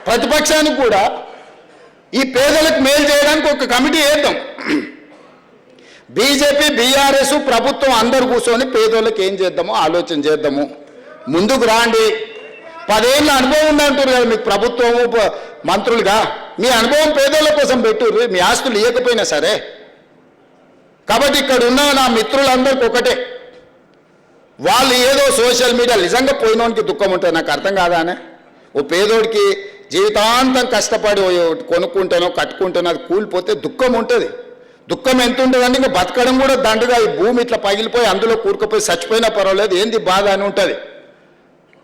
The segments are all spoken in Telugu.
ప్రతిపక్షానికి కూడా ఈ పేదలకు మేలు చేయడానికి ఒక కమిటీ వేద్దాం. బీజేపీ బీఆర్ఎస్ ప్రభుత్వం అందరు కూర్చొని పేదోళ్ళకి ఏం చేద్దామో ఆలోచన చేద్దాము. ముందుకు రాండి. 10 ఏళ్ళ అనుభవం ఉందంటారు కదా మీకు ప్రభుత్వము మంత్రులుగా. మీ అనుభవం పేదోళ్ళ కోసం పెట్టుర్రు, మీ ఆస్తులు ఇవ్వకపోయినా సరే. కాబట్టి ఇక్కడ ఉన్న నా మిత్రులందరికీ ఒకటే, వాళ్ళు ఏదో సోషల్ మీడియా నిజంగా పోయినోనికి దుఃఖం ఉంటుంది. నాకు అర్థం కాదానే. ఓ పేదోడికి జీవితాంతం కష్టపడి కొనుక్కుంటానో కట్టుకుంటానో అది కూలిపోతే దుఃఖం ఉంటుంది. దుఃఖం ఎంత ఉంటుందంటే ఇంకా బతకడం కూడా దండుగా, ఈ భూమి ఇట్లా పగిలిపోయి అందులో కూరుకుపోయి చచ్చిపోయినా పర్వాలేదు, ఏంది బాధ అని ఉంటుంది.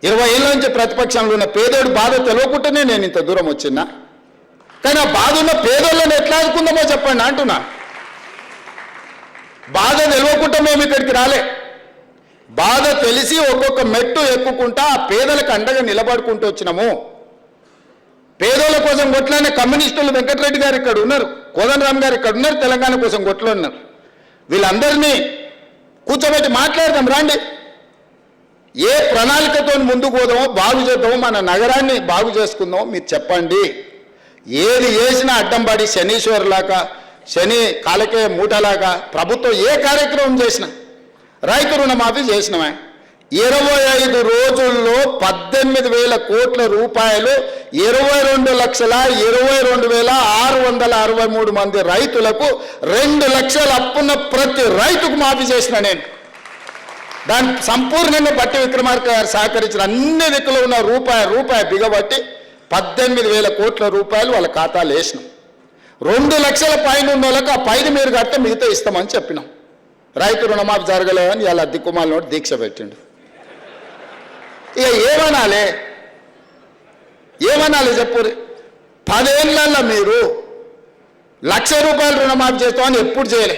20 ఏళ్ళ నుంచి ప్రతిపక్షంలో ఉన్న పేదోడి బాధ తెలియకుండానే నేను ఇంత దూరం వచ్చినా. కానీ ఆ బాధ ఉన్న పేదోళ్ళని ఎట్లా ఆదుకుందామో చెప్పండి అంటున్నా. బాధ తెలియకుండా మేము ఇక్కడికి రాలే. బాధ తెలిసి ఒక్కొక్క మెట్టు ఎక్కుకుంటా ఆ పేదలకు అండగా నిలబడుకుంటూ వచ్చినాము. పేదోళ్ళ కోసం కొట్లాడిన కమ్యూనిస్టులు వెంకటరెడ్డి గారు ఇక్కడ ఉన్నారు, కోదండరామ్ గారు ఇక్కడ ఉన్నారు, తెలంగాణ కోసం కొట్లాడినారు. వీళ్ళందరినీ కూర్చోబెట్టి మాట్లాడదాం రండి. ఏ ప్రణాళికతో ముందుకు పోదామో, బాగు చేద్దామో, మన నగరాన్ని బాగు చేసుకుందామో మీరు చెప్పండి. ఏది చేసినా అడ్డం పడి శనీశ్వరులాగా, శని కాలకే మూటలాగా ప్రభుత్వం ఏ కార్యక్రమం చేసినా, రైతు రుణమాఫీ చేసినవా 25 రోజుల్లో 18,000 కోట్ల రూపాయలు 22,22,663 మంది రైతులకు 2 లక్షల అప్పున్న ప్రతి రైతుకు మాఫీ చేసిన నేను. దాని సంపూర్ణంగా బట్టి విక్రమార్క గారు సహకరించిన అన్ని దిక్కులో ఉన్న రూపాయి బిగబట్టి 18,000 కోట్ల రూపాయలు వాళ్ళ ఖాతాలు వేసినాం. 2 లక్షల పైన ఉన్న వాళ్ళకి ఆ పైన మీరు కడితే మిగతా ఇస్తామని చెప్పినాం. రైతు రుణమాఫీ జరగలేదని ఇలా దిక్కుమాల నోటి దీక్ష పెట్టిండు. ఇక ఏమనాలి చెప్పు. 10 ఏళ్ళల్లో మీరు ₹1,00,000 రుణమాఫీ చేస్తామని ఎప్పుడు చేయలే.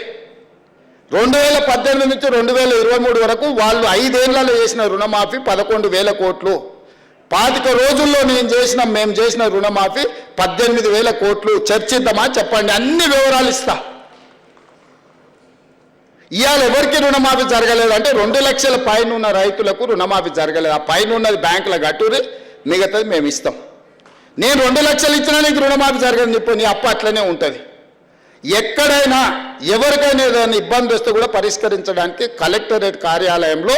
2018 నుంచి 2023 వరకు వాళ్ళు 5 ఏళ్లలో చేసిన రుణమాఫీ 11,000 కోట్లు. 25 రోజుల్లో మేము చేసిన రుణమాఫీ 18,000 కోట్లు. చర్చిద్దామా చెప్పండి, అన్ని వివరాలు ఇస్తా. ఇవాళ ఎవరికి రుణమాఫీ జరగలేదు అంటే 2 లక్షల పైన ఉన్న రైతులకు రుణమాఫీ జరగలేదు. ఆ పైన ఉన్నది బ్యాంకులో కట్టురి, మిగతాది మేము ఇస్తాం. నేను 2 లక్షలు ఇచ్చినా నీకు రుణమాఫీ జరగదని చెప్పి నీ అప్పు అట్లనే ఉంటుంది. ఎక్కడైనా ఎవరికైనా ఏదైనా ఇబ్బంది వస్తే కూడా పరిష్కరించడానికి కలెక్టరేట్ కార్యాలయంలో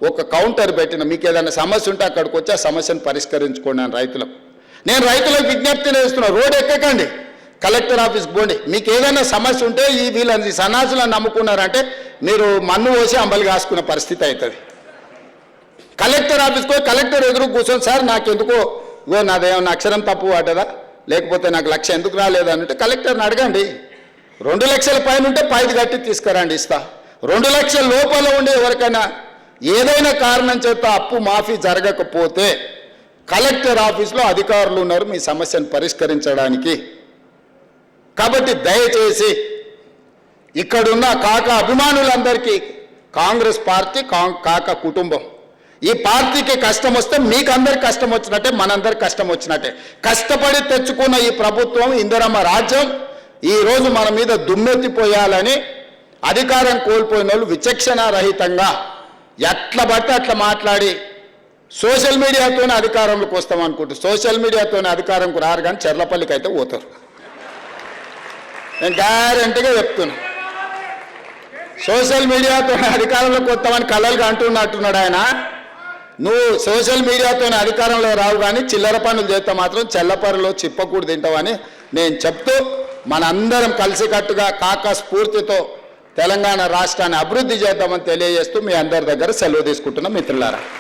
ఒక కౌంటర్ పెట్టిన. మీకు ఏదైనా సమస్య ఉంటే అక్కడికి వచ్చి ఆ సమస్యను పరిష్కరించుకోండి అని రైతులకు. నేను రైతులకు విజ్ఞప్తి చేస్తున్నా, రోడ్ ఎక్కకండి, కలెక్టర్ ఆఫీస్కి పోండి. మీకు ఏదైనా సమస్య ఉంటే వీళ్ళని సన్నాసులను నమ్ముకున్నారంటే మీరు మన్ను పోసి అంబలి కాసుకునే పరిస్థితి అవుతుంది. కలెక్టర్ ఆఫీస్కి పోయి కలెక్టర్ ఎదురు కూర్చొని, సార్ నాకెందుకో నాదేమన్నా అక్షరం తప్పు వాటదా, లేకపోతే నాకు 1,00,000 ఎందుకు రాలేదంటే కలెక్టర్ని అడగండి. 2 లక్షల పైన ఉంటే 5 కట్టి తీసుకురండి, ఇస్తా. 2 లక్షల లోపల ఉండి ఎవరికైనా ఏదైనా కారణం చేత అప్పు మాఫీ జరగకపోతే కలెక్టర్ ఆఫీస్లో అధికారులు ఉన్నారు మీ సమస్యను పరిష్కరించడానికి. కాబట్టి దయచేసి ఇక్కడున్న కాక అభిమానులందరికీ కాంగ్రెస్ పార్టీ కాక కుటుంబం, ఈ పార్టీకి కష్టం వస్తే మీకు అందరికి కష్టం వచ్చినట్టే, మనందరికి కష్టం వచ్చినట్టే. కష్టపడి తెచ్చుకున్న ఈ ప్రభుత్వం, ఇందిరమ్మ రాజ్యం ఈరోజు మన మీద దుమ్మెత్తిపోయాలని అధికారం కోల్పోయిన వాళ్ళు విచక్షణారహితంగా ఎట్లా పడితే అట్లా మాట్లాడి సోషల్ మీడియాతోనే అధికారంలోకి వస్తామనుకుంటారు. సోషల్ మీడియాతోనే అధికారంకు రారు, కానీ చెర్లపల్లికి అయితే పోతారు. నేను గ్యారెంటీగా చెప్తున్నా. సోషల్ మీడియాతోనే అధికారంలోకి వస్తామని కలలుగా అంటున్నాడు ఆయన. నువ్వు సోషల్ మీడియాతోనే అధికారంలో రావు, కానీ చిల్లర పనులు చేస్తే మాత్రం చెల్లపరలో చిప్పకూడు తింటావని నేను చెప్తూ, మనందరం కలిసికట్టుగా కాక స్ఫూర్తితో తెలంగాణ రాష్ట్రాన్ని అభివృద్ధి చేద్దామని తెలియజేస్తూ మీ అందరి దగ్గర సెలవు తీసుకుంటున్న మిత్రులారా.